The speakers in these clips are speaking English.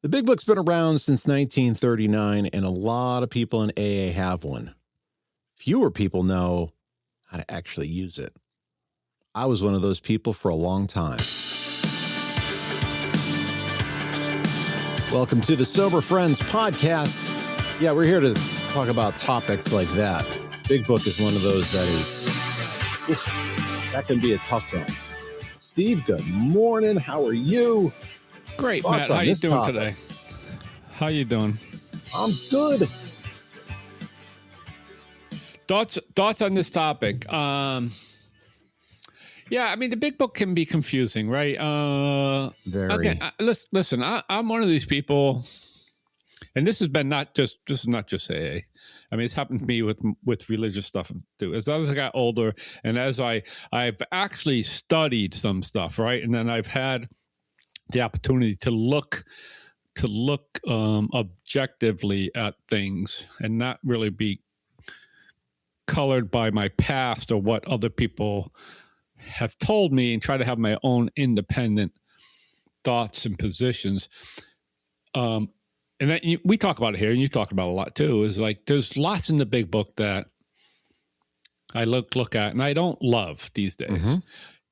The Big Book's been around since 1939, and a lot of people in AA have one. Fewer people know how to actually use it. I was one of those people for a long time. Welcome to the Sober Friends podcast. Yeah, we're here to talk about topics like that. Big Book is one of those that can be a tough one. Steve, good morning. How are you? Great, Matt. How you doing today? How you doing? I'm good. Thoughts on this topic? Yeah, I mean, the Big Book can be confusing, right? Very. Okay, listen. I'm one of these people, and this is not just AA. I mean, it's happened to me with religious stuff too. As I got older, and as I've actually studied some stuff, right, and then I've had the opportunity to look objectively at things and not really be colored by my past or what other people have told me, and try to have my own independent thoughts and positions. And that we talk about it here, and you talk about it a lot too, is like there's lots in the Big Book that I look at and I don't love these days. Mm-hmm.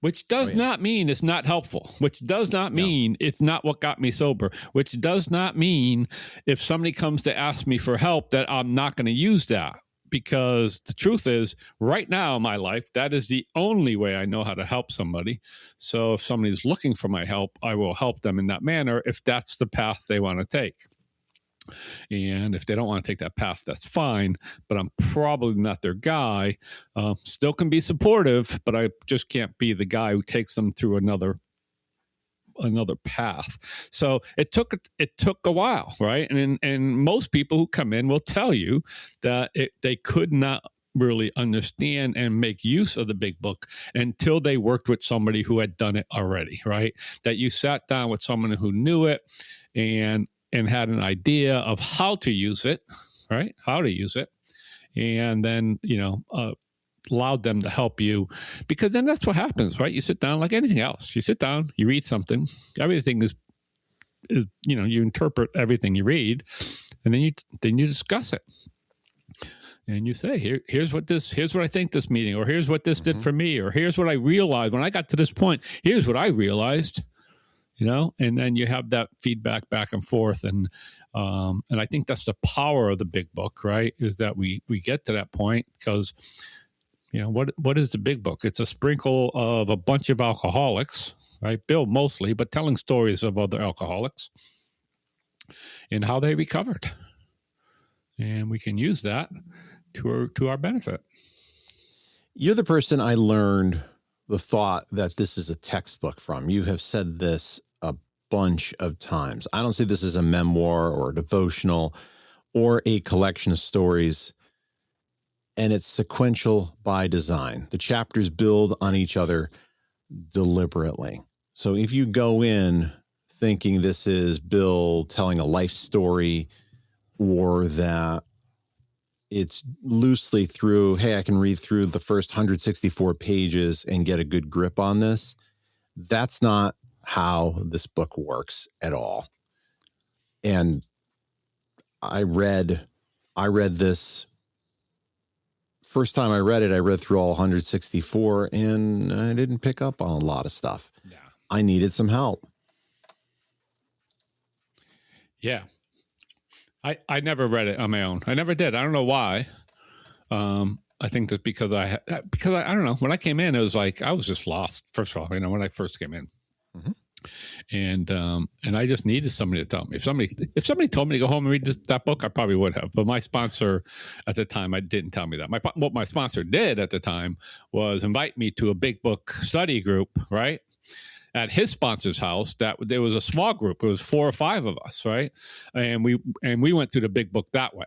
Which does not mean it's not helpful, which does not mean it's not what got me sober, which does not mean if somebody comes to ask me for help that I'm not going to use that. Because the truth is, right now in my life, that is the only way I know how to help somebody. So if somebody's looking for my help, I will help them in that manner if that's the path they want to take. And if they don't want to take that path, that's fine. But I'm probably not their guy. Still can be supportive, but I just can't be the guy who takes them through another path. So it took a while, right? And most people who come in will tell you that they could not really understand and make use of the Big Book until they worked with somebody who had done it already, right? That you sat down with someone who knew it and had an idea of how to use it, right? How to use it. And then, allowed them to help you, because then that's what happens, right? You sit down like anything else. You sit down, you read something. Everything is you interpret everything you read, and then you discuss it. And you say, here's what I think this meeting, or here's what this did for me, or here's what I realized when I got to this point. Here's what I realized. And then you have that feedback back and forth. And I think that's the power of the Big Book, right? Is that we get to that point because, what is the Big Book? It's a sprinkle of a bunch of alcoholics, right? Bill mostly, but telling stories of other alcoholics and how they recovered. And we can use that to our benefit. You're the person I learned the thought that this is a textbook from. You have said this a bunch of times. I don't see this as a memoir or a devotional or a collection of stories, and it's sequential by design. The chapters build on each other deliberately. So if you go in thinking this is Bill telling a life story, or that it's loosely through, hey, I can read through the first 164 pages and get a good grip on this. That's not how this book works at all. And I read this. First time I read it, I read through all 164, and I didn't pick up on a lot of stuff. Yeah. I needed some help. Yeah. I never read it on my own. I never did. I don't know why. I think that because I don't know. When I came in, it was like I was just lost. First of all, when I first came in, and I just needed somebody to tell me. If somebody told me to go home and read that book, I probably would have. But my sponsor at the time, I didn't tell me that. What my sponsor did at the time was invite me to a Big Book study group, right? At his sponsor's house, that there was a small group. It was 4 or 5 of us, right? And we went through the Big Book that way.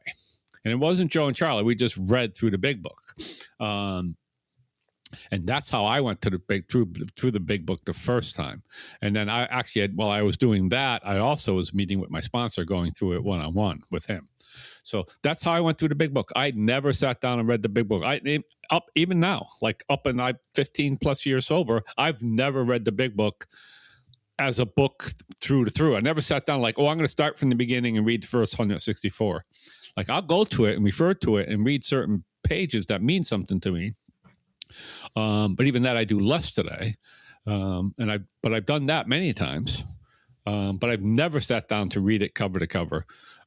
And it wasn't Joe and Charlie. We just read through the Big Book. And that's how I went to through the Big Book the first time. And then I actually while I was doing that, I also was meeting with my sponsor, going through it one-on-one with him. So that's how I went through the Big Book. I never sat down and read the Big Book. Even now, like up in 15 plus years sober, I've never read the Big Book as a book through to through. I never sat down like, oh, I'm going to start from the beginning and read the first 164. Like, I'll go to it and refer to it and read certain pages that mean something to me. But even that I do less today. But I've done that many times. But I've never sat down to read it cover to cover.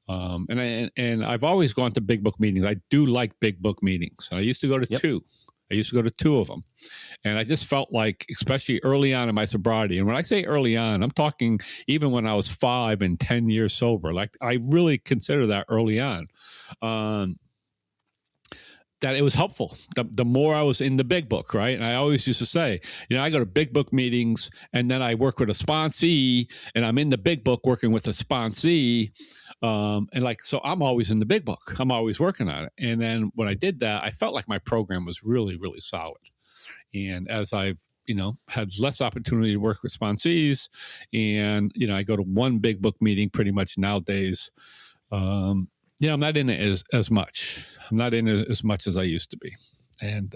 And I've always gone to big book meetings. I do like big book meetings. I used to go to two. I used to go to two of them. And I just felt like, especially early on in my sobriety, and when I say early on, I'm talking even when I was 5 and 10 years sober. Like, I really consider that early on. That it was helpful. The more I was in the big book, right? And I always used to say, I go to big book meetings and then I work with a sponsee and I'm in the big book working with a sponsee. So I'm always in the big book. I'm always working on it. And then when I did that, I felt like my program was really, really solid. And as I've, had less opportunity to work with sponsees and, I go to one big book meeting pretty much nowadays, I'm not in it as much. I'm not in it as much as I used to be. And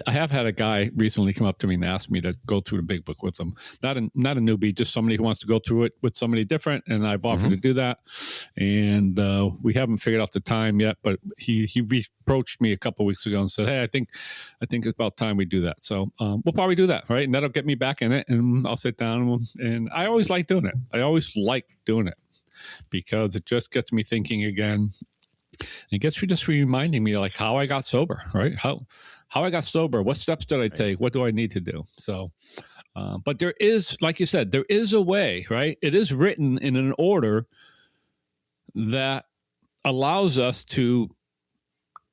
I have had a guy recently come up to me and ask me to go through the big book with him. Not a newbie, just somebody who wants to go through it with somebody different. And I've offered to do that. And we haven't figured out the time yet, but he approached me a couple of weeks ago and said, hey, I think it's about time we do that. So we'll probably do that, right? And that'll get me back in it. And I'll sit down and I always like doing it. I always like doing it, because it just gets me thinking again. It gets you just reminding me like how I got sober, right? How I got sober. What steps did I take? What do I need to do? So, but there is, like you said, there is a way, right? It is written in an order that allows us to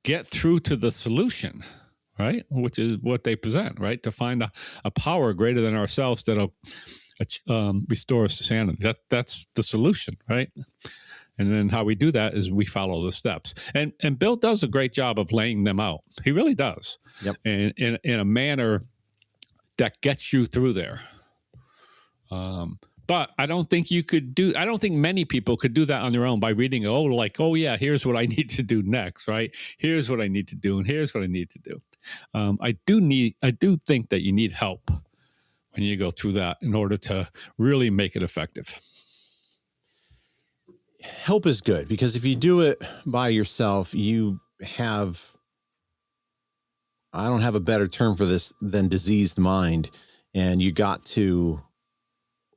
get through to the solution, right? Which is what they present, right? To find a power greater than ourselves that'll restore us to sanity. That's the solution, right? And then how we do that is we follow the steps. And Bill does a great job of laying them out. He really does. Yep. And in a manner that gets you through there. But I don't think I don't think many people could do that on their own by reading, here's what I need to do next, right? Here's what I need to do, and here's what I need to do. I do think that you need help when you go through that in order to really make it effective. Help is good, because if you do it by yourself, I don't have a better term for this than diseased mind. And you got to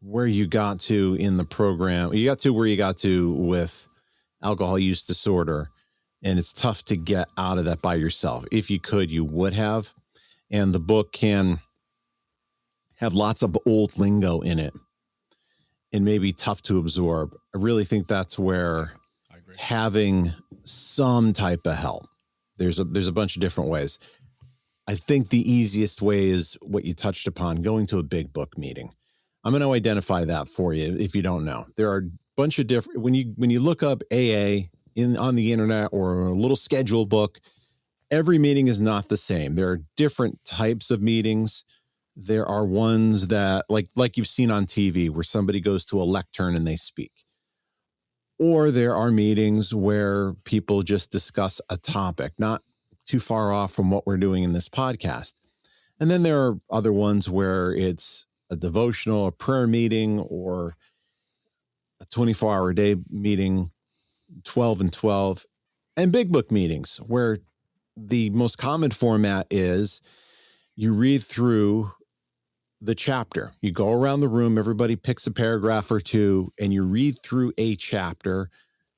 where you got to in the program. You got to where you got to with alcohol use disorder. And it's tough to get out of that by yourself. If you could, you would have. And the book can have lots of old lingo in it and maybe tough to absorb. I really think that's where having some type of help, there's a bunch of different ways. I think the easiest way is what you touched upon, going to a big book meeting. I'm going to identify that for you if you don't know. There are a bunch of different, when you look up AA on the internet or a little schedule book, every meeting is not the same. There are different types of meetings. There are ones that like you've seen on TV where somebody goes to a lectern and they speak. Or there are meetings where people just discuss a topic, not too far off from what we're doing in this podcast. And then there are other ones where it's a devotional, a prayer meeting, or a 24-hour day meeting, 12 and 12, and big book meetings where the most common format is you read through the chapter. You go around the room, everybody picks a paragraph or two, and you read through a chapter.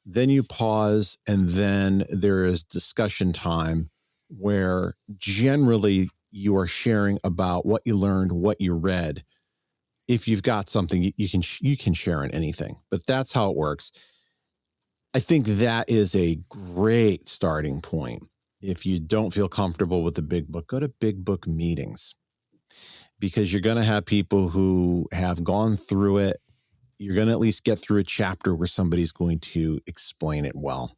Then you pause, and then there is discussion time where generally you are sharing about what you learned, what you read. If you've got something, you can share in anything, but that's how it works. I think that is a great starting point. If you don't feel comfortable with the big book, go to big book meetings, because you're going to have people who have gone through it. You're going to at least get through a chapter where somebody's going to explain it well.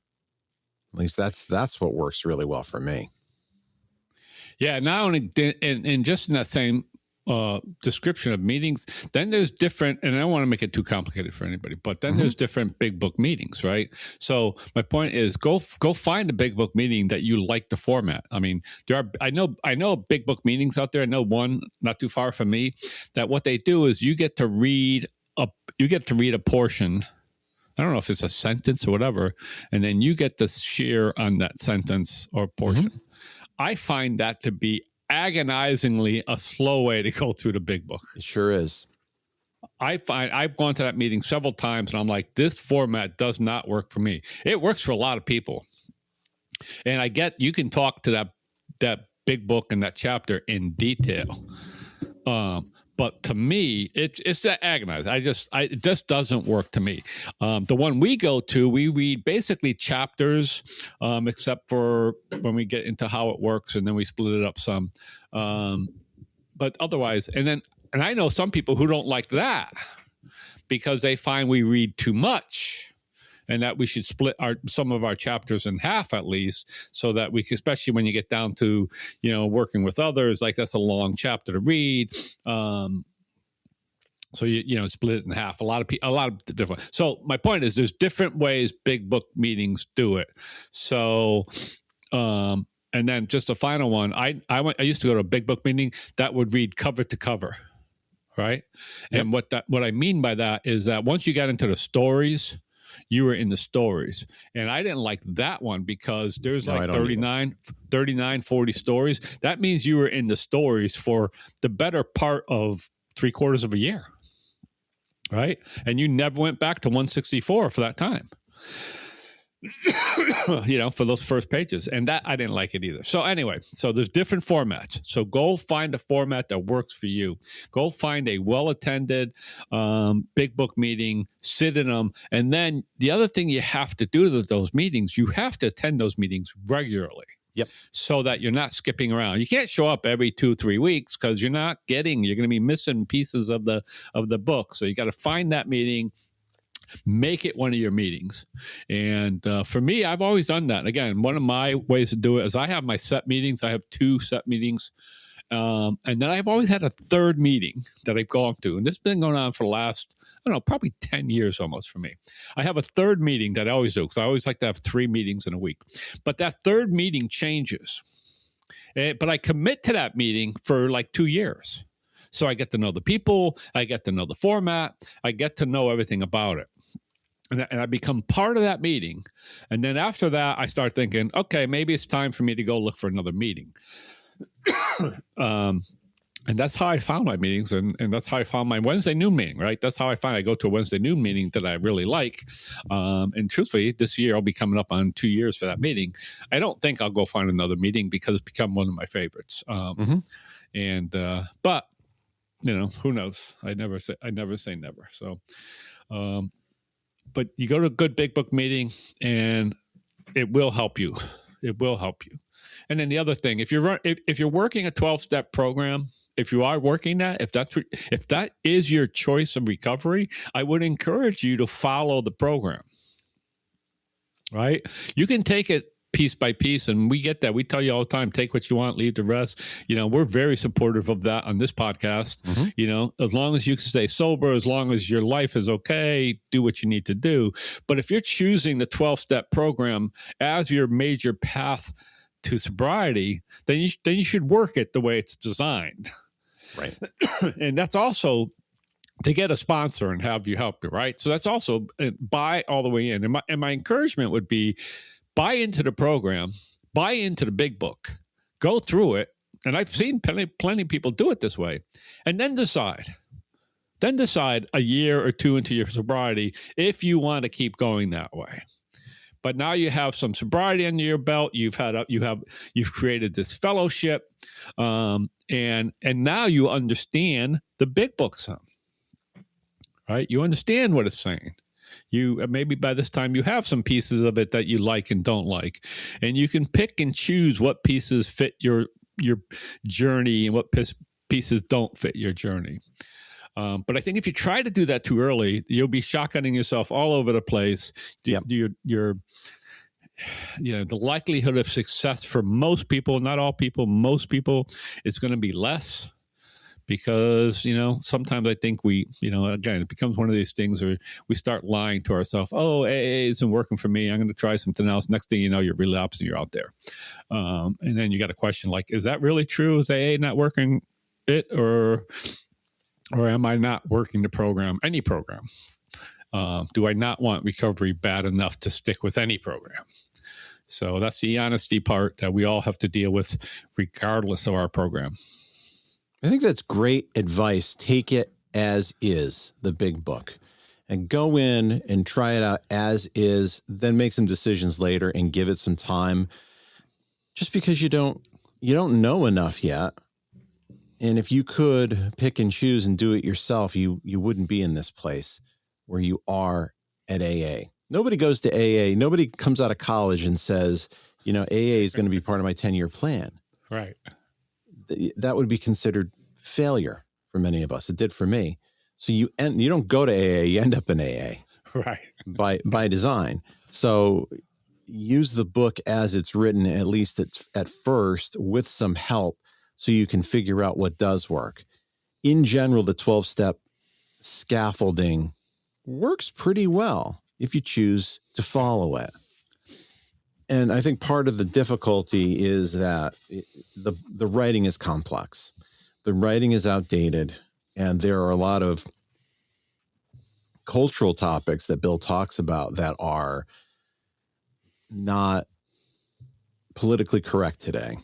At least that's what works really well for me. Yeah. Not only, and just in that same description of meetings. Then there's different, and I don't want to make it too complicated for anybody, but then there's different big book meetings, right? So my point is go find a big book meeting that you like the format. I mean, I know big book meetings out there. I know one not too far from me that what they do is you get to read a portion. I don't know if it's a sentence or whatever, and then you get to share on that sentence or portion. I find that to be agonizingly a slow way to go through the big book. It sure is. I've gone to that meeting several times and I'm like, this format does not work for me. It works for a lot of people. And I get, you can talk to that big book and that chapter in detail. But to me, it's that agonizing. It just doesn't work to me. The one we go to, we read basically chapters, except for when we get into how it works, and then we split it up some. But otherwise, and I know some people who don't like that because they find we read too much. And that we should split some of our chapters in half at least, so that we can, especially when you get down to, working with others, like that's a long chapter to read. So you split it in half. A lot of different. So my point is, there's different ways big book meetings do it. So, and then just a final one. I used to go to a big book meeting that would read cover to cover, right? Yep. And what I mean by that is that once you got into the stories, you were in the stories. And I didn't like that one because there's 39, 40 stories. That means you were in the stories for the better part of 3/4 of a year. Right? And you never went back to 164 for that time. For those first pages. And that, I didn't like it either. So anyway, there's different formats. So go find a format that works for you. Go find a well-attended big book meeting, sit in them. And then the other thing you have to do with those meetings, you have to attend those meetings regularly. Yep. So that you're not skipping around. You can't show up every 2-3 weeks because you're going to be missing pieces of the book. So you got to find that meeting, make it one of your meetings. And for me, I've always done that. Again, one of my ways to do it is I have my set meetings. I have 2 set meetings. And then I've always had a third meeting that I've gone to. And this has been going on for the last, probably 10 years almost for me. I have a third meeting that I always do because I always like to have 3 meetings in a week. But that third meeting changes. But I commit to that meeting for like 2 years. So I get to know the people. I get to know the format. I get to know everything about it. And I become part of that meeting. And then after that, I start thinking, okay, maybe it's time for me to go look for another meeting. And that's how I found my meetings. And that's how I found my Wednesday noon meeting, right? That's how I go to a Wednesday noon meeting that I really like. And truthfully, this year I'll be coming up on 2 years for that meeting. I don't think I'll go find another meeting because it's become one of my favorites. But who knows? I never say never. So, but you go to a good big book meeting and it will help you. It will help you. And then the other thing, if you're working a 12-step program, if you are working that, if that is your choice of recovery, I would encourage you to follow the program. Right? You can take it piece by piece, and we get that. We tell you all the time, take what you want, leave the rest. We're very supportive of that on this podcast. As long as you can stay sober, as long as your life is okay, do what you need to do. But if you're choosing the 12-step program as your major path to sobriety, then you should work it the way it's designed. Right. And that's also to get a sponsor and have you help you, right? So that's also buy all the way in. And my encouragement would be buy into the program, buy into the big book, go through it. And I've seen plenty of people do it this way. And then decide a year or 2 into your sobriety if you want to keep going that way. But now you have some sobriety under your belt. You've created this fellowship, and now you understand the big book some, right? You understand what it's saying. You maybe by this time you have some pieces of it that you like and don't like, and you can pick and choose what pieces fit your journey and what pieces don't fit your journey. But I think if you try to do that too early, you'll be shotgunning yourself all over the place. Yep. The likelihood of success for most people, not all people, most people, is going to be less because, sometimes I think again, it becomes one of these things where we start lying to ourselves. Oh, AA isn't working for me. I'm going to try something else. Next thing you know, you're relapsing. You're out there. And then you got a question like, is that really true? Is AA not working it? Or am I not working the program, any program? Do I not want recovery bad enough to stick with any program? So that's the honesty part that we all have to deal with regardless of our program. I think that's great advice. Take it as is, the big book, and go in and try it out as is, then make some decisions later and give it some time. Just because you don't know enough yet. And if you could pick and choose and do it yourself, you wouldn't be in this place where you are at AA. Nobody goes to AA. Nobody comes out of college and says, AA is going to be part of my 10-year plan. Right. That would be considered failure for many of us. It did for me. So you don't go to AA, you end up in AA. Right. By design. So use the book as it's written, at least at first, with some help so you can figure out what does work. In general, the 12-step scaffolding works pretty well if you choose to follow it. And I think part of the difficulty is that the writing is complex. The writing is outdated, and there are a lot of cultural topics that Bill talks about that are not politically correct today.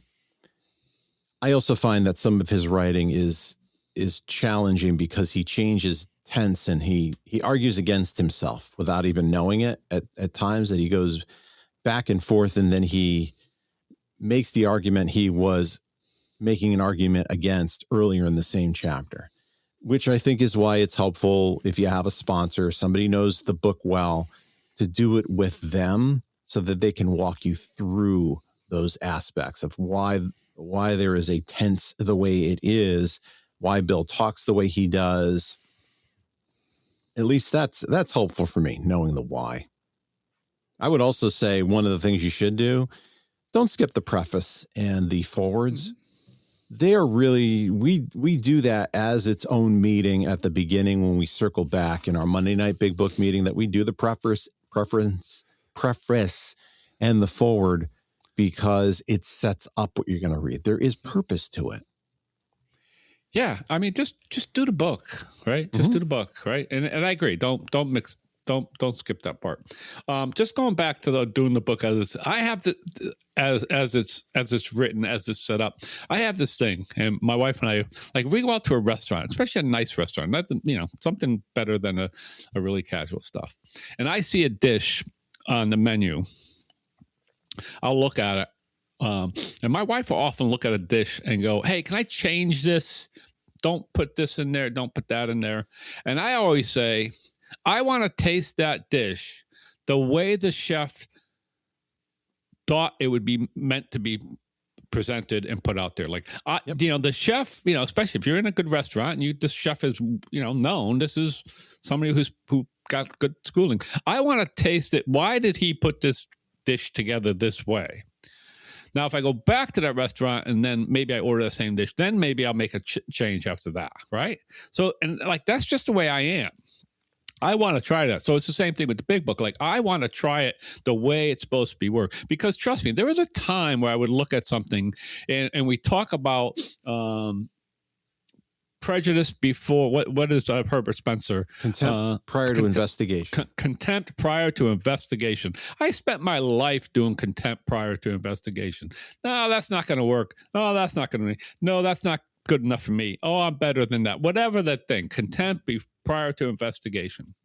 I also find that some of his writing is challenging because he changes tense and he argues against himself without even knowing it at times, that he goes back and forth, and then he makes the argument he was making an argument against earlier in the same chapter, which I think is why it's helpful if you have a sponsor, somebody knows the book well, to do it with them so that they can walk you through those aspects of why there is a tense the way it is, why Bill talks the way he does. At least that's helpful for me, knowing the why. I would also say one of the things you should do, don't skip the preface and the forwards. They are really, we do that as its own meeting at the beginning when we circle back in our Monday night big book meeting, that we do the preface and the forward, because it sets up what you're going to read. There is purpose to it. Yeah, I mean, just do the book, right? Just do the book, right? And I agree. Don't skip that part. Just going back to doing the book as I have as it's written, as it's set up. I have this thing, and my wife and I, like, if we go out to a restaurant, especially a nice restaurant, not something better than a really casual stuff, and I see a dish on the menu, I'll look at it. And my wife will often look at a dish and go, "Hey, can I change this? Don't put this in there. Don't put that in there." And I always say, I want to taste that dish the way the chef thought it would be meant to be presented and put out there. Like, the chef, especially if you're in a good restaurant and this chef is, known, this is somebody who got good schooling. I want to taste it. Why did he put this dish together this way? Now, if I go back to that restaurant and then maybe I order the same dish, then maybe I'll make a change after that, right? So, and like, that's just the way I am. I want to try that. So it's the same thing with the big book. Like, I want to try it the way it's supposed to be worked. Because trust me, there was a time where I would look at something and we talk about prejudice before, what is Herbert Spencer? Contempt prior to investigation. Contempt prior to investigation. I spent my life doing contempt prior to investigation. No, that's not going to work. Oh, that's not going to. No, that's not good enough for me. Oh, I'm better than that. Whatever that thing. Contempt prior to investigation.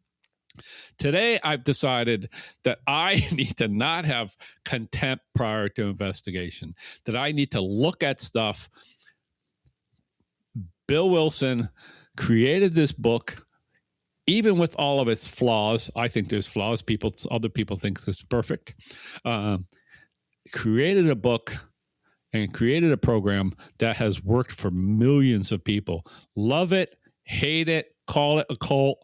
Today, I've decided that I need to not have contempt prior to investigation. That I need to look at stuff. Bill Wilson created this book, even with all of its flaws. I think there's flaws. Other people think this is perfect. Created a book and created a program that has worked for millions of people. Love it, hate it, call it a cult,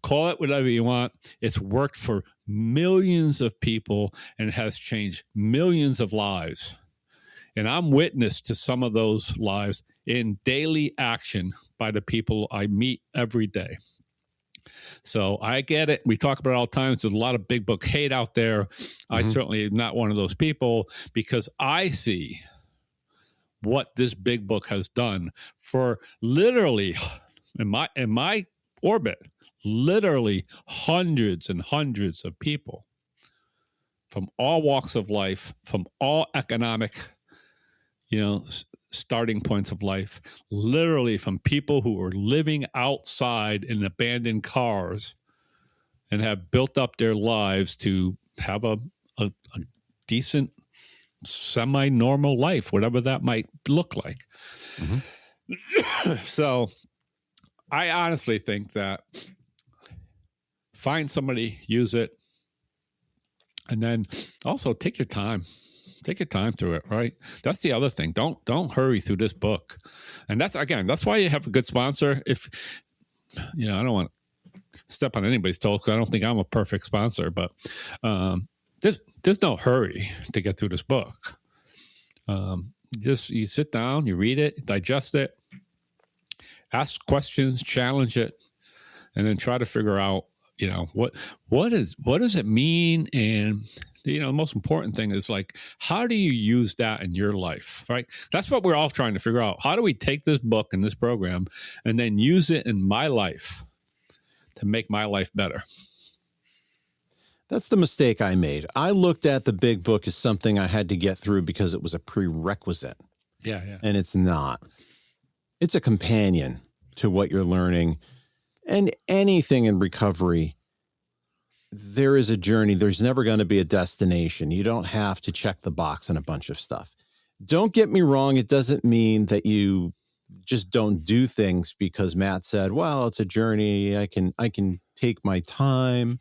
call it whatever you want. It's worked for millions of people and has changed millions of lives. And I'm witness to some of those lives in daily action by the people I meet every day. So I get it. We talk about it all the time. There's a lot of big book hate out there. I certainly am not one of those people, because I see what this big book has done for literally, in my orbit, literally hundreds and hundreds of people from all walks of life, from all economic, starting points of life, literally from people who are living outside in abandoned cars and have built up their lives to have a decent, semi-normal life, whatever that might look like. So I honestly think that find somebody, use it, and then also take your time. Take your time through it, right? That's the other thing. Don't hurry through this book. And that's why you have a good sponsor. If, I don't want to step on anybody's toes, because I don't think I'm a perfect sponsor, but there's no hurry to get through this book. You sit down, you read it, digest it, ask questions, challenge it, and then try to figure out, what does it mean? And the most important thing is, like, how do you use that in your life, right? That's what we're all trying to figure out. How do we take this book and this program and then use it in my life to make my life better? That's the mistake I made. I looked at the big book as something I had to get through because it was a prerequisite. Yeah. And it's not. It's a companion to what you're learning. And anything in recovery, there is a journey. There's never going to be a destination. You don't have to check the box on a bunch of stuff. Don't get me wrong. It doesn't mean that you just don't do things because Matt said, well, it's a journey. I can take my time.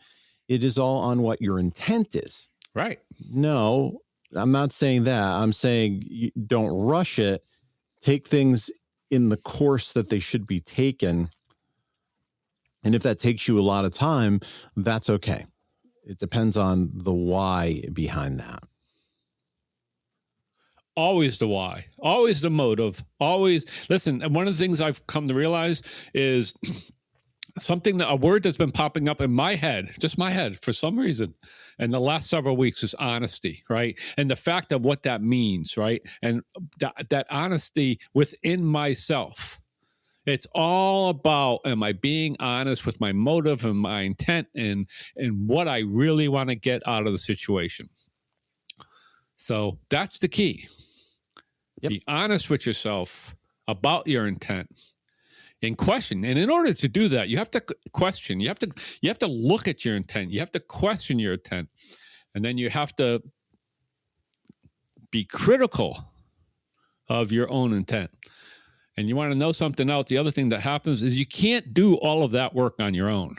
It is all on what your intent is. Right. No, I'm not saying that. I'm saying you don't rush it. Take things in the course that they should be taken. And if that takes you a lot of time, that's okay. It depends on the why behind that. Always the why, always the motive, always. Listen, one of the things I've come to realize is a word that's been popping up in my head, just my head for some reason, in the last several weeks, is honesty, right? And the fact of what that means, right? And that honesty within myself. It's all about, am I being honest with my motive and my intent and what I really want to get out of the situation? So that's the key. Yep. Be honest with yourself about your intent and question. And in order to do that, you have to question. You have to look at your intent. You have to question your intent. And then you have to be critical of your own intent. And you want to know something else, the other thing that happens is you can't do all of that work on your own.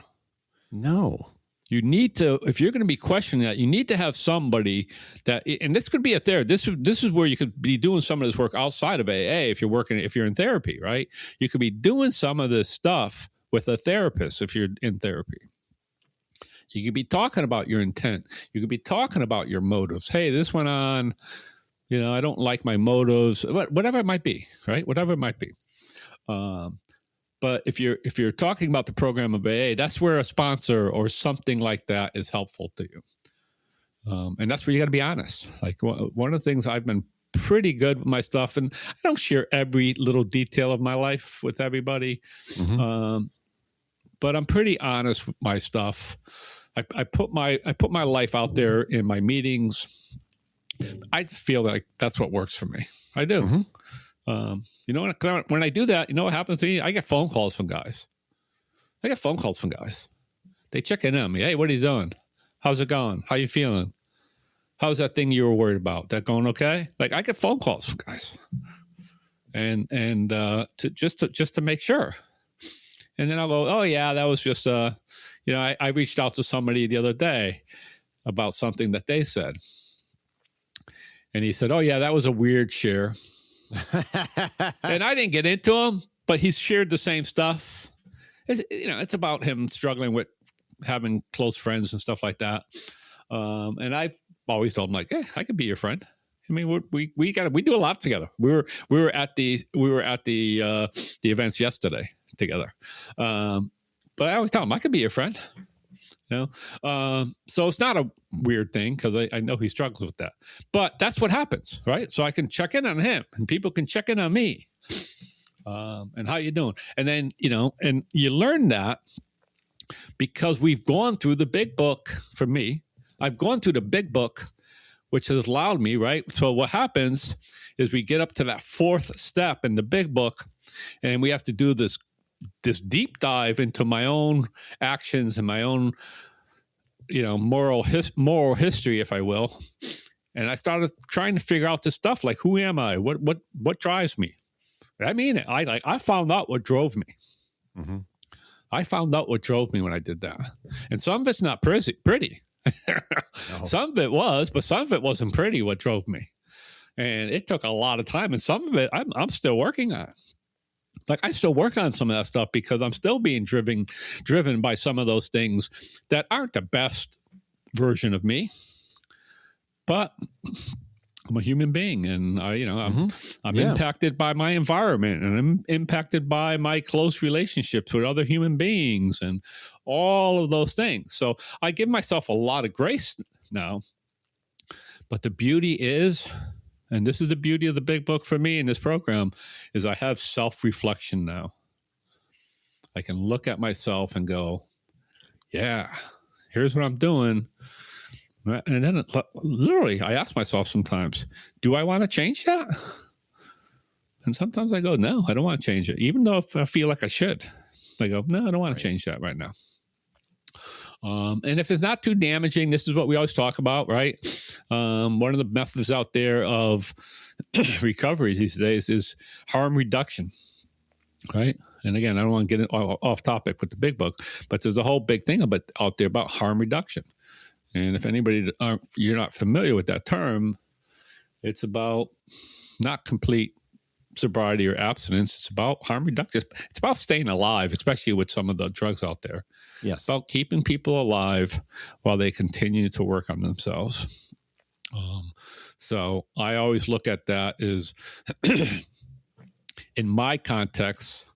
No. You need to, if you're going to be questioning that, you need to have somebody that, and this could be a therapist. This is where you could be doing some of this work outside of AA if you're in therapy, right? You could be doing some of this stuff with a therapist if you're in therapy. You could be talking about your intent. You could be talking about your motives. Hey, this went on. I don't like my motives, whatever it might be, right? Whatever it might be. But if you're talking about the program of AA, that's where a sponsor or something like that is helpful to you. And that's where you got to be honest. Like one of the things I've been pretty good with my stuff, and I don't share every little detail of my life with everybody. But I'm pretty honest with my stuff. I put my life out there in my meetings. I just feel like that's what works for me. I do. When I do that, you know what happens to me? I get phone calls from guys. They check in on me. Hey, what are you doing? How's it going? How you feeling? How's that thing you were worried about? That going okay? Like I get phone calls from guys, and to make sure. And then I'll go, oh yeah, that was just I reached out to somebody the other day about something that they said. And he said, oh, yeah, that was a weird share. And I didn't get into him, but he's shared the same stuff. It's about him struggling with having close friends and stuff like that. And I've always told him, like, hey, I could be your friend. I mean, we do a lot together. We were at the events yesterday together. But I always tell him I could be your friend. So it's not a weird thing because I know he struggles with that. But that's what happens, right? So I can check in on him, and people can check in on me. And how you doing? And then and you learn that because we've gone through the big book. For me, I've gone through the big book, which has allowed me, right? So what happens is we get up to that fourth step in the big book, and we have to do this deep dive into my own actions and my own, moral history, if I will. And I started trying to figure out this stuff, like, who am I? What drives me? I mean it. I found out what drove me. Mm-hmm. I found out what drove me when I did that. And some of it's not pretty. No. Some of it was, but some of it wasn't pretty, what drove me. And it took a lot of time. And some of it I'm still working on. Like, I still work on some of that stuff because I'm still being driven by some of those things that aren't the best version of me. But I'm a human being, and I'm impacted by my environment, and I'm impacted by my close relationships with other human beings and all of those things. So I give myself a lot of grace now. But the beauty is, and this is the beauty of the big book for me in this program, is I have self-reflection now. I can look at myself and go, yeah, here's what I'm doing. And then literally I ask myself sometimes, do I want to change that? And sometimes I go, no, I don't want to change it. Even though if I feel like I should, I go, no, I don't want to change that right now. And if it's not too damaging, this is what we always talk about, right? One of the methods out there of recovery these days is harm reduction, right? And again, I don't want to get off topic with the big book, but there's a whole big thing out there about harm reduction. And if you're not familiar with that term, it's about not complete sobriety or abstinence. It's about harm reduction. It's about staying alive, especially with some of the drugs out there. Yes. It's about keeping people alive while they continue to work on themselves. So I always look at that as, in my context,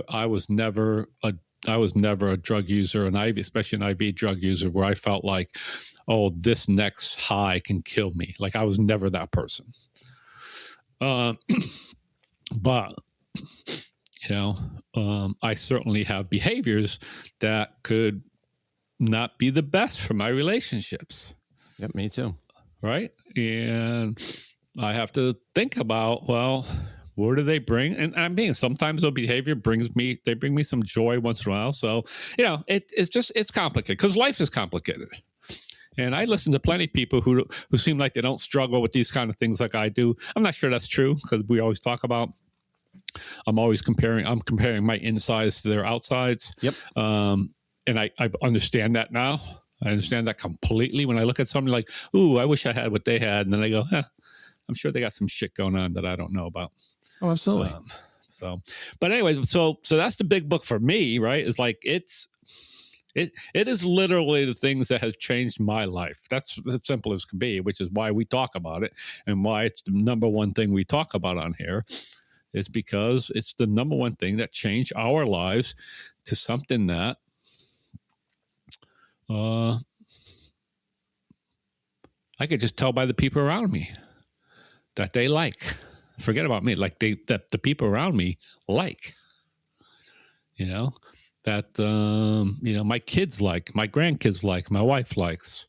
I was never a drug user, especially an IV drug user, where I felt like, oh, this next high can kill me. Like, I was never that person. But, I certainly have behaviors that could not be the best for my relationships. Yep, me too. Right? And I have to think about, well, what do they bring? And sometimes the behavior bring me some joy once in a while. So, it's complicated because life is complicated. And I listen to plenty of people who seem like they don't struggle with these kind of things like I do. I'm not sure that's true because we always talk about, I'm comparing my insides to their outsides. Yep. And I understand that now. I understand that completely. When I look at somebody like, ooh, I wish I had what they had. And then I go, I'm sure they got some shit going on that I don't know about. Oh, absolutely. But anyway, so that's the big book for me, right? It's like, it is literally the things that has changed my life. That's as simple as can be, which is why we talk about it and why it's the number one thing we talk about on here. It's because it's the number one thing that changed our lives to something that I could just tell by the people around me that they like. Forget about me, like that the people around me like. That my kids like, my grandkids like, my wife likes.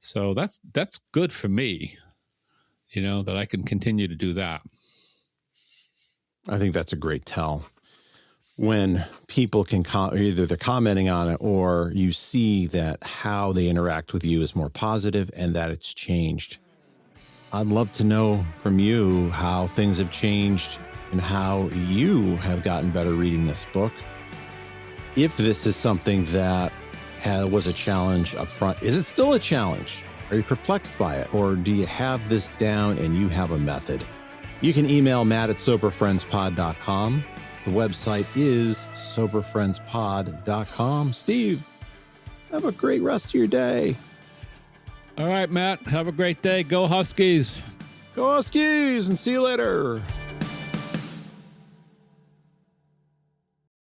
So that's good for me, that I can continue to do that. I think that's a great tell. When people can either they're commenting on it or you see that how they interact with you is more positive and that it's changed. I'd love to know from you how things have changed and how you have gotten better reading this book. If this is something that was a challenge up front, is it still a challenge? Are you perplexed by it? Or do you have this down and you have a method? You can email matt@soberfriendspod.com. The website is soberfriendspod.com. Steve, have a great rest of your day. All right, Matt. Have a great day. Go Huskies. Go Huskies, and see you later.